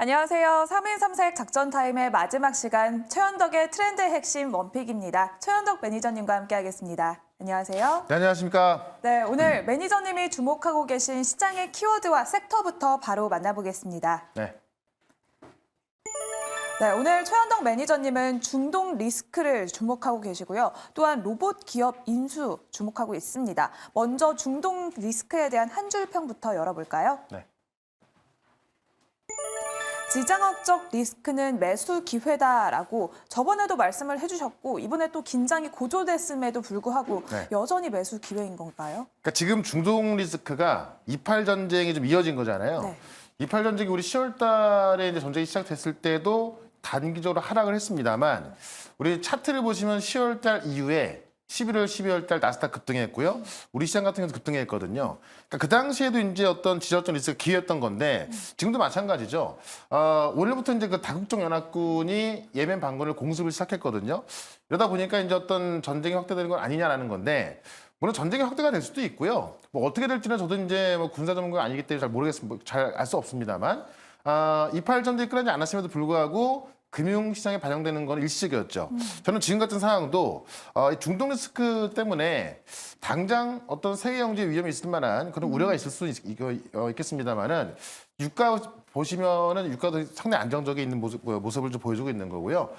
안녕하세요. 3일 3색 작전 타임의 마지막 시간 최현덕의 트렌드 핵심 원픽입니다. 최현덕 매니저님과 함께하겠습니다. 안녕하세요. 네, 안녕하십니까. 네, 오늘 매니저님이 주목하고 계신 시장의 키워드와 섹터부터 바로 만나보겠습니다. 네. 네, 오늘 최현덕 매니저님은 중동 리스크를 주목하고 계시고요. 또한 로봇 기업 인수 주목하고 있습니다. 먼저 중동 리스크에 대한 한 줄 평부터 열어볼까요? 네. 지정학적 리스크는 매수 기회다라고 저번에도 말씀을 해주셨고 이번에 또 긴장이 고조됐음에도 불구하고 네. 여전히 매수 기회인 건가요? 그러니까 지금 중동 리스크가 이팔 전쟁이 좀 이어진 거잖아요. 네. 이팔 전쟁이 우리 10월 달에 이제 전쟁이 시작됐을 때도 단기적으로 하락을 했습니다만 우리 차트를 보시면 10월 달 이후에 11월, 12월 달 나스닥 급등했고요. 우리 시장 같은 경우도 급등했거든요. 그러니까 그 당시에도 이제 어떤 지정학적 리스크가 기회였던 건데 지금도 마찬가지죠. 오늘부터 이제 그 다국적 연합군이 예멘 반군을 공습을 시작했거든요. 이러다 보니까 이제 어떤 전쟁이 확대되는 건 아니냐라는 건데 물론 전쟁이 확대가 될 수도 있고요. 뭐 어떻게 될지는 저도 이제 뭐 군사 전문가가 아니기 때문에 잘 모르겠습니다. 잘 알 수 없습니다만 이팔 전쟁이 끝나지 않았음에도 불구하고 금융시장에 반영되는 건 일시적이었죠. 저는 지금 같은 상황도 이 중동 리스크 때문에 당장 어떤 세계 경제 위험이 있을 만한 그런 우려가 있을 수 있겠습니다만은 유가 보시면은 유가도 상당히 안정적인 있는 모습을 좀 보여주고 있는 거고요.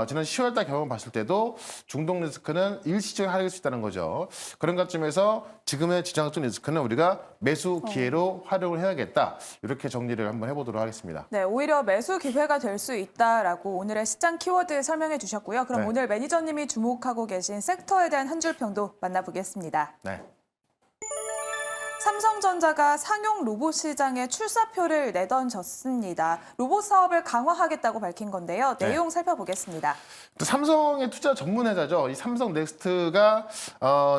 지난 10월 달 경험 봤을 때도 중동 리스크는 일시적인 하락일 수 있다는 거죠. 그런 관점에서 지금의 지정학적 리스크는 우리가 매수 기회로 활용을 해야겠다. 이렇게 정리를 한번 해보도록 하겠습니다. 네, 오히려 매수 기회가 될 수 있다라고 오늘의 시장 키워드 설명해 주셨고요. 그럼 네. 오늘 매니저님이 주목하고 계신 섹터에 대한 한 줄 평도 만나보겠습니다. 네. 삼성전자가 상용 로봇 시장에 출사표를 내던졌습니다. 로봇 사업을 강화하겠다고 밝힌 건데요. 네. 내용 살펴보겠습니다. 또 삼성의 투자 전문 회사죠. 이 삼성 넥스트가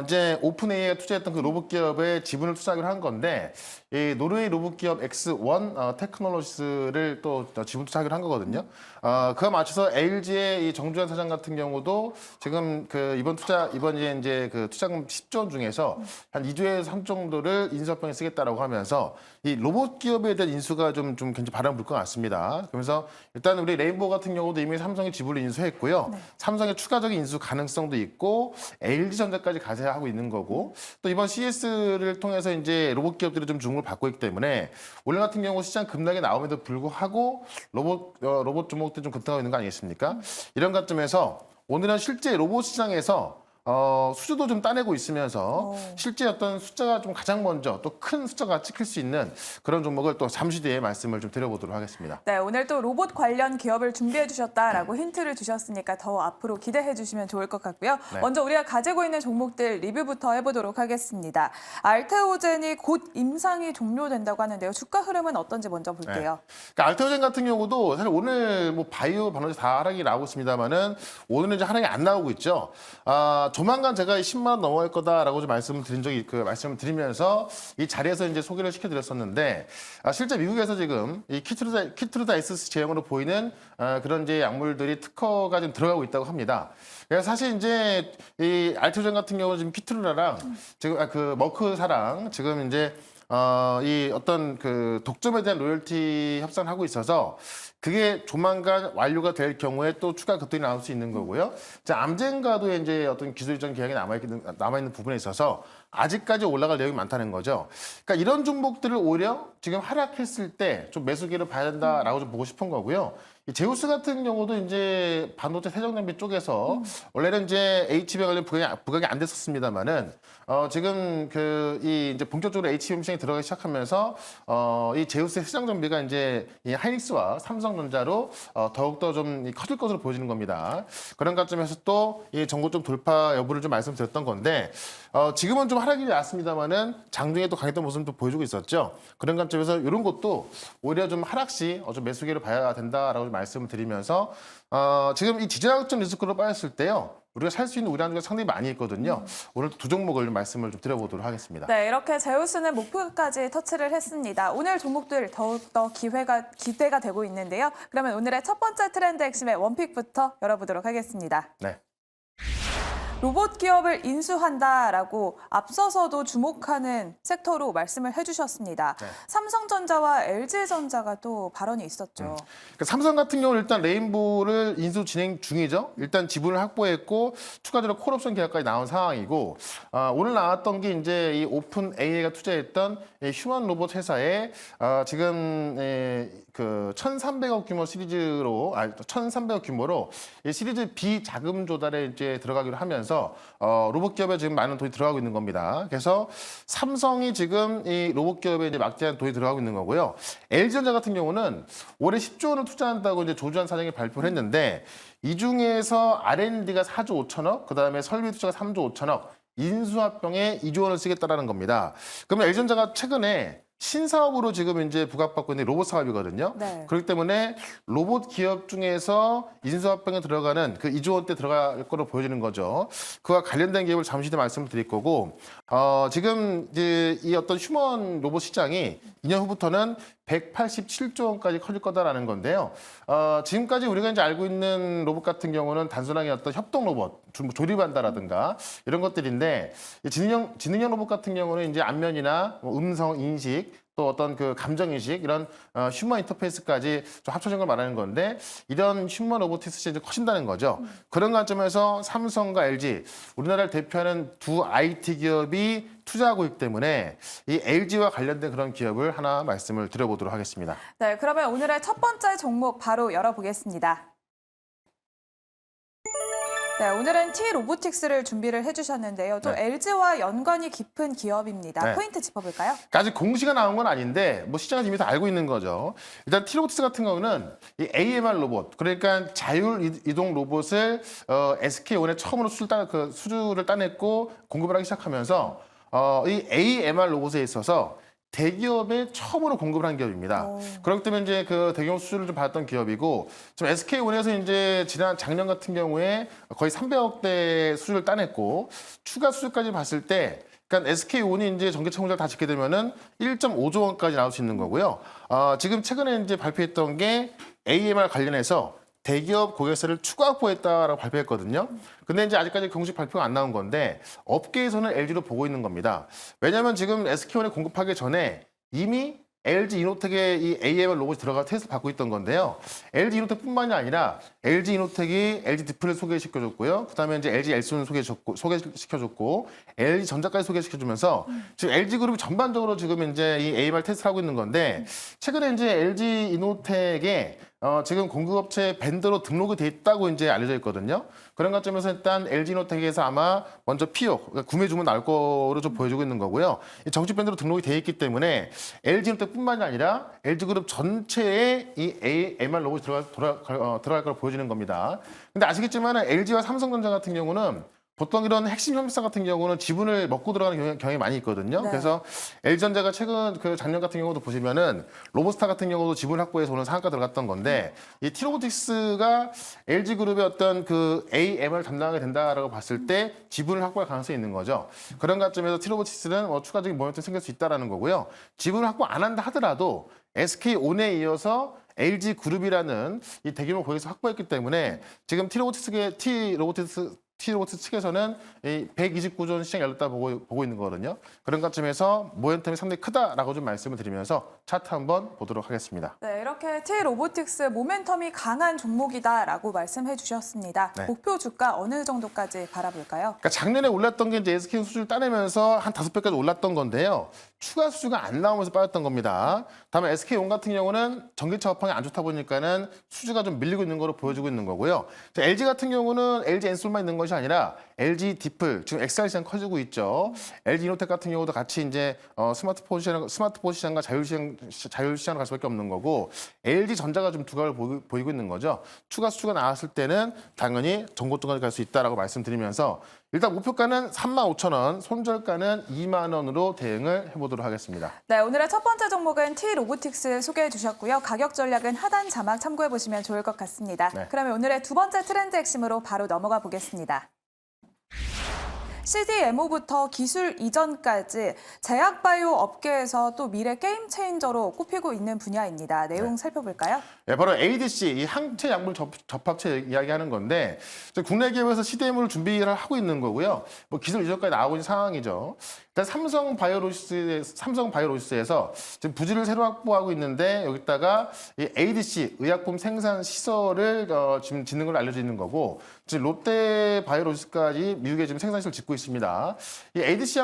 이제 오픈AI가 투자했던 그 로봇 기업에 지분을 투자하기로 한 건데 이 노르웨이 로봇 기업 X1 테크놀로지스를 또 지분 투자하기로 한 거거든요. 그와 맞춰서 LG의 이 정주환 사장 같은 경우도 지금 그 이번에 이제 그 투자금 10조 원 중에서 한 2조에서 3조 정도를 인수합병에 쓰겠다라고 하면서 이 로봇 기업에 대한 인수가 좀 굉장히 바람 불 것 같습니다. 그러면서 일단 우리 레인보우 같은 경우도 이미 삼성이 지분을 인수했고요. 네. 삼성의 추가적인 인수 가능성도 있고 LG전자까지 가세하고 있는 거고 또 이번 CS를 통해서 이제 로봇 기업들이 좀 주목을 받고 있기 때문에 오늘 같은 경우 시장 급락이 나옴에도 불구하고 로봇 종목들이 좀 급등하고 있는 거 아니겠습니까? 이런 관점에서 오늘은 실제 로봇 시장에서 수주도 좀 따내고 있으면서 실제 어떤 숫자가 좀 가장 먼저 또 큰 숫자가 찍힐 수 있는 그런 종목을 또 잠시 뒤에 말씀을 좀 드려보도록 하겠습니다. 네, 오늘 또 로봇 관련 기업을 준비해 주셨다라고 힌트를 주셨으니까 더 앞으로 기대해 주시면 좋을 것 같고요. 네. 먼저 우리가 가지고 있는 종목들 리뷰부터 해보도록 하겠습니다. 알테오젠이 곧 임상이 종료된다고 하는데요. 주가 흐름은 어떤지 먼저 볼게요. 그러니까 알테오젠 같은 경우도 사실 오늘 뭐 바이오 반도체 다 하락이 나오고 있습니다만은 오늘은 이제 하락이 안 나오고 있죠. 조만간 제가 10만 원 넘어갈 거다라고 좀 말씀을 드리면서 이 자리에서 이제 소개를 시켜드렸었는데 실제 미국에서 지금 이 키트루다이스 제형으로 보이는 그런 이제 약물들이 특허가 좀 들어가고 있다고 합니다. 그래서 사실 이제 이 알테오젠 같은 경우는 지금 키트루라랑 지금 그 머크사랑 지금 이제 이 어떤 그 독점에 대한 로열티 협상을 하고 있어서 그게 조만간 완료가 될 경우에 또 추가 급등이 나올 수 있는 거고요. 자, 암젠과도 이제 어떤 기술적 계약이 남아있는 부분에 있어서 아직까지 올라갈 내용이 많다는 거죠. 그러니까 이런 종목들을 오히려 지금 하락했을 때 좀 매수기를 봐야 된다라고 좀 보고 싶은 거고요. 이 제우스 같은 경우도 이제 반도체 세정장비 쪽에서 원래는 이제 HBM 관련 부각이 안 됐었습니다만은 지금 이제 본격적으로 HBM 시장에 들어가기 시작하면서 이 제우스의 세정장비가 이제 이 하이닉스와 삼성전자로 더욱더 좀 커질 것으로 보여지는 겁니다. 그런 관점에서 또 이 전고 좀 돌파 여부를 좀 말씀드렸던 건데 지금은 좀 하락이 났습니다만은 장중에 또 강했던 모습도 보여주고 있었죠. 그런 관점에서 이런 것도 오히려 좀 하락시 좀 매수기를 봐야 된다라고 좀 말씀을 드리면서 지금 이 지정학적 리스크로 빠졌을 때요. 우리가 살 수 있는 우량주가 상당히 많이 있거든요. 오늘 두 종목을 말씀을 좀 드려보도록 하겠습니다. 네, 이렇게 제우스는 목표까지 터치를 했습니다. 오늘 종목들 더욱더 기대가 되고 있는데요. 그러면 오늘의 첫 번째 트렌드 핵심의 원픽부터 열어보도록 하겠습니다. 네. 로봇 기업을 인수한다라고 앞서서도 주목하는 섹터로 말씀을 해주셨습니다. 네. 삼성전자와 LG전자가 또 발언이 있었죠. 그러니까 삼성 같은 경우는 일단 레인보우를 인수 진행 중이죠. 일단 지분을 확보했고 추가적으로 콜옵션 계약까지 나온 상황이고 오늘 나왔던 게 이제 이 오픈 AI가 투자했던 이 휴먼 로봇 회사에 지금 그 1,300억 규모 시리즈로 1,300억 규모로 이 시리즈 B 자금 조달에 이제 들어가기로 하면서 로봇 기업에 지금 많은 돈이 들어가고 있는 겁니다. 그래서 삼성이 지금 이 로봇 기업에 이제 막대한 돈이 들어가고 있는 거고요. LG전자 같은 경우는 올해 10조 원을 투자한다고 이제 조주환 사장이 발표를 했는데 이 중에서 R&D가 4조 5천억, 그다음에 설비 투자가 3조 5천억, 인수합병에 2조 원을 쓰겠다라는 겁니다. 그러면 LG전자가 최근에 신사업으로 지금 이제 부각받고 있는 로봇 사업이거든요. 네. 그렇기 때문에 로봇 기업 중에서 인수합병에 들어가는 그 2조 원대 들어갈 거로 보여지는 거죠. 그와 관련된 기업을 잠시 뒤에 말씀을 드릴 거고, 지금 이제 이 어떤 휴먼 로봇 시장이 2년 후부터는 187조 원까지 커질 거다라는 건데요. 지금까지 우리가 이제 알고 있는 로봇 같은 경우는 단순하게 어떤 협동 로봇, 조립한다라든가 이런 것들인데 지능형 로봇 같은 경우는 이제 안면이나 뭐 음성 인식 또 어떤 그 감정인식 이런 휴먼 인터페이스까지 좀 합쳐진 걸 말하는 건데 이런 휴먼 로보틱스 시장이 커진다는 거죠. 그런 관점에서 삼성과 LG 우리나라를 대표하는 두 IT 기업이 투자하고 있기 때문에 이 LG와 관련된 그런 기업을 하나 말씀을 드려보도록 하겠습니다. 네, 그러면 오늘의 첫 번째 종목 바로 열어보겠습니다. 네, 오늘은 T-로보틱스를 준비를 해주셨는데요. 또 네. LG와 연관이 깊은 기업입니다. 네. 포인트 짚어볼까요? 그러니까 아직 공시가 나온 건 아닌데 뭐 시장은 이미 다 알고 있는 거죠. 일단 T-로보틱스 같은 경우는 이 AMR 로봇, 그러니까 자율 이동 로봇을 SK온에 처음으로 수주를 따냈고 공급을 하기 시작하면서 이 AMR 로봇에 있어서 대기업에 처음으로 공급을 한 기업입니다. 그렇기 때문에 이제 그 대기업 수주를 좀 받았던 기업이고, 지금 SK온에서 이제 작년 같은 경우에 거의 300억대 수주를 따냈고, 추가 수주까지 봤을 때, 그러니까 SK온이 이제 전기차 공장을 다 짓게 되면은 1.5조 원까지 나올 수 있는 거고요. 지금 최근에 이제 발표했던 게 AMR 관련해서 대기업 고객사를 추가 확보했다라고 발표했거든요. 근데 이제 아직까지 공식 발표가 안 나온 건데 업계에서는 LG로 보고 있는 겁니다. 왜냐하면 지금 SK온에 공급하기 전에 이미 LG 이노텍의 이 AMR 로봇이 들어가 테스트 받고 있던 건데요. LG 이노텍뿐만이 아니라 LG 이노텍이 LG 디플을 소개시켜줬고요. 그다음에 이제 LG 엘스온을 소개시켜줬고 LG 전자까지 소개시켜주면서 지금 LG 그룹이 전반적으로 지금 이제 이 AMR 테스트를 하고 있는 건데 최근에 이제 LG 이노텍에 지금 공급업체 벤더로 등록이 돼 있다고 이제 알려져 있거든요. 그런 관점에서 일단 LG노텍에서 아마 먼저 PO, 그러니까 구매 주문 나올 거로 좀 보여주고 있는 거고요. 이 정식 밴드로 등록이 돼 있기 때문에 LG노텍뿐만이 아니라 LG그룹 전체에 이 AMR 로봇이 들어갈 거로 보여지는 겁니다. 근데 아시겠지만 LG와 삼성전자 같은 경우는 보통 이런 핵심 협력사 같은 경우는 지분을 먹고 들어가는 경향이 많이 있거든요. 네. 그래서 LG전자가 최근 그 작년 같은 경우도 보시면은 로보스타 같은 경우도 지분 확보해서 오늘 상한가 들어갔던 건데 이 T-로보틱스가 LG그룹의 어떤 그 AM을 담당하게 된다라고 봤을 때 지분을 확보할 가능성이 있는 거죠. 그런 관점에서 T-로보틱스는 뭐 추가적인 모멘텀이 생길 수 있다라는 거고요. 지분을 확보 안 한다 하더라도 SK온에 이어서 LG그룹이라는 이 대규모 고객사 확보했기 때문에 지금 T-로보틱스 측에서는 이 129조 원 시장이 열렸다 보고 있는 거거든요. 그런 관점에서 모멘텀이 상당히 크다라고 좀 말씀을 드리면서 차트 한번 보도록 하겠습니다. 네, 이렇게 T-로보틱스 모멘텀이 강한 종목이다라고 말씀해 주셨습니다. 네. 목표 주가 어느 정도까지 바라볼까요? 그러니까 작년에 올랐던 게 이제 SK 수주를 따내면서 한 5배까지 올랐던 건데요. 추가 수주가 안 나오면서 빠졌던 겁니다. 다음에 SK온 같은 경우는 전기차 업황이 안 좋다 보니까는 수주가 좀 밀리고 있는 거로 보여지고 있는 거고요. LG 같은 경우는 LG 엔솔만 있는 것이 아니라 LG 디플, 지금 XR 시장 커지고 있죠. LG 이노텍 같은 경우도 같이 이제 스마트폰 시장과 자율시장으로 갈 수밖에 없는 거고 LG 전자가 좀 두각을 보이고 있는 거죠. 추가 수주가 나왔을 때는 당연히 전고점까지 갈 수 있다라고 말씀드리면서 일단 목표가는 35,000원, 손절가는 2만 원으로 대응을 해보도록 하겠습니다. 네, 오늘의 첫 번째 종목은 T-로보틱스 소개해 주셨고요. 가격 전략은 하단 자막 참고해 보시면 좋을 것 같습니다. 네. 그러면 오늘의 두 번째 트렌드 핵심으로 바로 넘어가 보겠습니다. CDMO부터 기술 이전까지 제약바이오 업계에서 또 미래 게임 체인저로 꼽히고 있는 분야입니다. 내용 살펴볼까요? 네, 바로 ADC, 이 항체 약물 접합체 이야기하는 건데 국내 기업에서 CDMO를 준비를 하고 있는 거고요. 뭐 기술 이전까지 나오고 있는 상황이죠. 일단 삼성바이오로시스에서 지금 부지를 새로 확보하고 있는데 여기다가 이 ADC 의약품 생산 시설을 지금 짓는 걸로 알려져 있는 거고, 지금 롯데바이오로시스까지 미국에 지금 생산 시설 짓고 있습니다. 이 ADC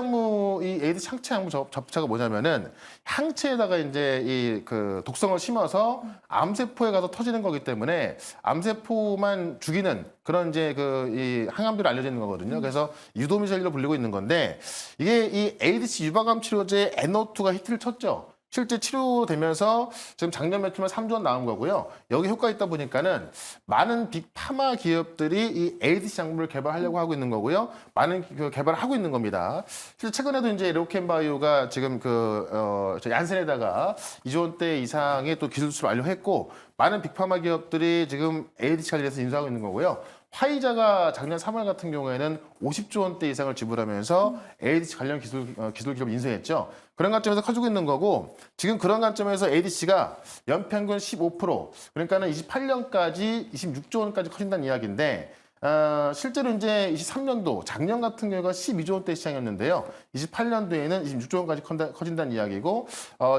항체 약물 접합체가 뭐냐면은 항체에다가 이제 이 그 독성을 심어서 암세포에 가서 터지는 거기 때문에 암세포만 죽이는 그런 이제 이 항암제로 알려져 있는 거거든요. 그래서 유도미사일로 불리고 있는 건데, 이게 이 ADC 유방암 치료제 NO2가 히트를 쳤죠. 실제 치료되면서 지금 작년 매출만 3조 원 나온 거고요. 여기 효과 있다 보니까는 많은 빅파마 기업들이 이 ADC 약물을 개발하려고 하고 있는 거고요. 많은 개발을 하고 있는 겁니다. 실제 최근에도 이제 로켓바이오가 지금 얀센에다가 2조 원대 이상의 또 기술 수출 완료했고, 많은 빅파마 기업들이 지금 ADC 관련해서 인수하고 있는 거고요. 화이자가 작년 3월 같은 경우에는 50조 원대 이상을 지불하면서 ADC 관련 기술 기업을 인수했죠. 그런 관점에서 커지고 있는 거고, 지금 그런 관점에서 ADC가 연평균 15%, 그러니까는 28년까지 26조 원까지 커진다는 이야기인데, 실제로 이제 23년도 작년 같은 경우가 12조 원대 시장이었는데요. 28년도에는 26조 원까지 커진다는 이야기고,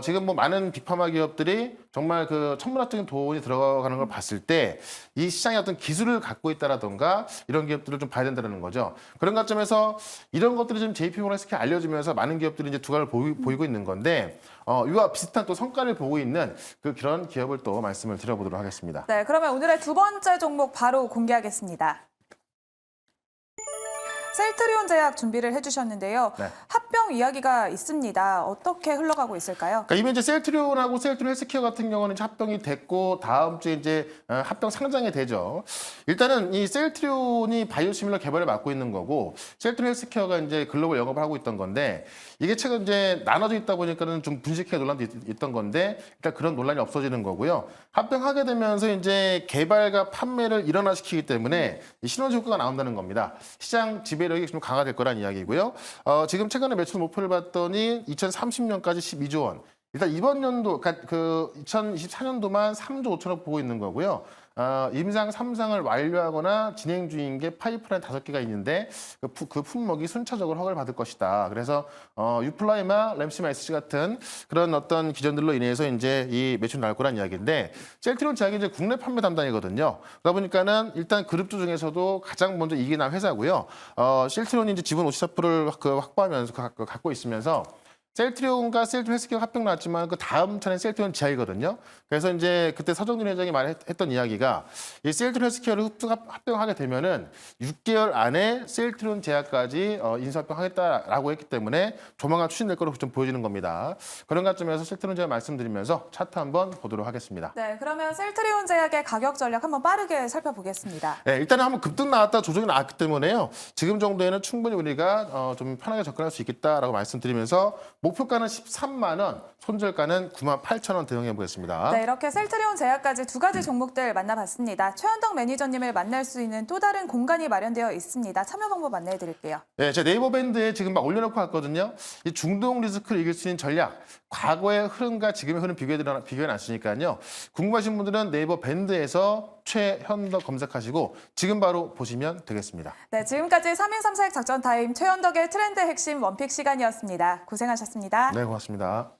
지금 뭐 많은 빅파마 기업들이 정말 그 천문학적인 돈이 들어가는 걸 봤을 때 이 시장의 어떤 기술을 갖고 있다라던가 이런 기업들을 좀 봐야 된다는 거죠. 그런 관점에서 이런 것들이 좀 JP모건에서 알려지면서 많은 기업들이 이제 두각을 보이고 있는 건데, 이와 비슷한 또 성과를 보고 있는 그런 기업을 또 말씀을 드려보도록 하겠습니다. 네, 그러면 오늘의 두 번째 종목 바로 공개하겠습니다. 셀트리온 제약 준비를 해주셨는데요. 네. 합병 이야기가 있습니다. 어떻게 흘러가고 있을까요? 그러니까 이미 이제 셀트리온하고 셀트리온 헬스케어 같은 경우는 이제 합병이 됐고, 다음 주에 이제 합병 상장이 되죠. 일단은 이 셀트리온이 바이오시밀러 개발을 맡고 있는 거고, 셀트리온 헬스케어가 이제 글로벌 영업을 하고 있던 건데, 이게 최근 이제 나눠져 있다 보니까는 좀 분식회 논란도 있던 건데, 일단 그런 논란이 없어지는 거고요. 합병하게 되면서 이제 개발과 판매를 일원화시키기 때문에 이 시너지 효과가 나온다는 겁니다. 시장 지배력이 좀 강화될 거란 이야기고요. 지금 최근에 매출 목표를 봤더니 2030년까지 12조 원. 일단 이번 연도, 그러니까 2024년도만 3조 5천억 보고 있는 거고요. 임상 3상을 완료하거나 진행 중인 게 파이프라인 5개가 있는데 그 품목이 순차적으로 허가를 받을 것이다. 그래서 유플라이마, 램시마 SC 같은 그런 어떤 기전들로 인해서 이제 이 매출 나올 거란 이야기인데, 셀트리온 제약이 이제 국내 판매 담당이거든요. 그러다 보니까는 일단 그룹주 중에서도 가장 먼저 이익이 난 회사고요. 셀트리온이 이제 지분 54%를 확보하면서 갖고 있으면서, 셀트리온과 셀트리온 헬스케어 합병 나왔지만 그 다음 차례는 셀트리온 지하이거든요. 그래서 이제 그때 서정준 회장이 말했던 이야기가, 이 셀트리온 헬스케어를 합병하게 되면은 6개월 안에 셀트리온 제약까지 인수합병하겠다라고 했기 때문에 조만간 추진될 거로 좀 보여지는 겁니다. 그런 관점에서 셀트리온 제약 말씀드리면서 차트 한번 보도록 하겠습니다. 네, 그러면 셀트리온 제약의 가격 전략 한번 빠르게 살펴보겠습니다. 네, 일단은 한번 급등 나왔다 조정이 나왔기 때문에요. 지금 정도에는 충분히 우리가 좀 편하게 접근할 수 있겠다라고 말씀드리면서, 목표가는 13만 원, 손절가는 9만 8천 원 대응해 보겠습니다. 네, 이렇게 셀트리온 제약까지 두 가지 종목들 만나봤습니다. 최현덕 매니저님을 만날 수 있는 또 다른 공간이 마련되어 있습니다. 참여 방법 안내해 드릴게요. 네, 제 네이버 밴드에 지금 막 올려놓고 왔거든요. 이 중동 리스크를 이길 수 있는 전략, 과거의 흐름과 지금의 흐름 비교해 놨으니까요. 궁금하신 분들은 네이버 밴드에서 최현덕 검색하시고 지금 바로 보시면 되겠습니다. 네, 지금까지 3인 3사액 작전 타임 최현덕의 트렌드 핵심 원픽 시간이었습니다. 고생하셨습니다. 네, 고맙습니다.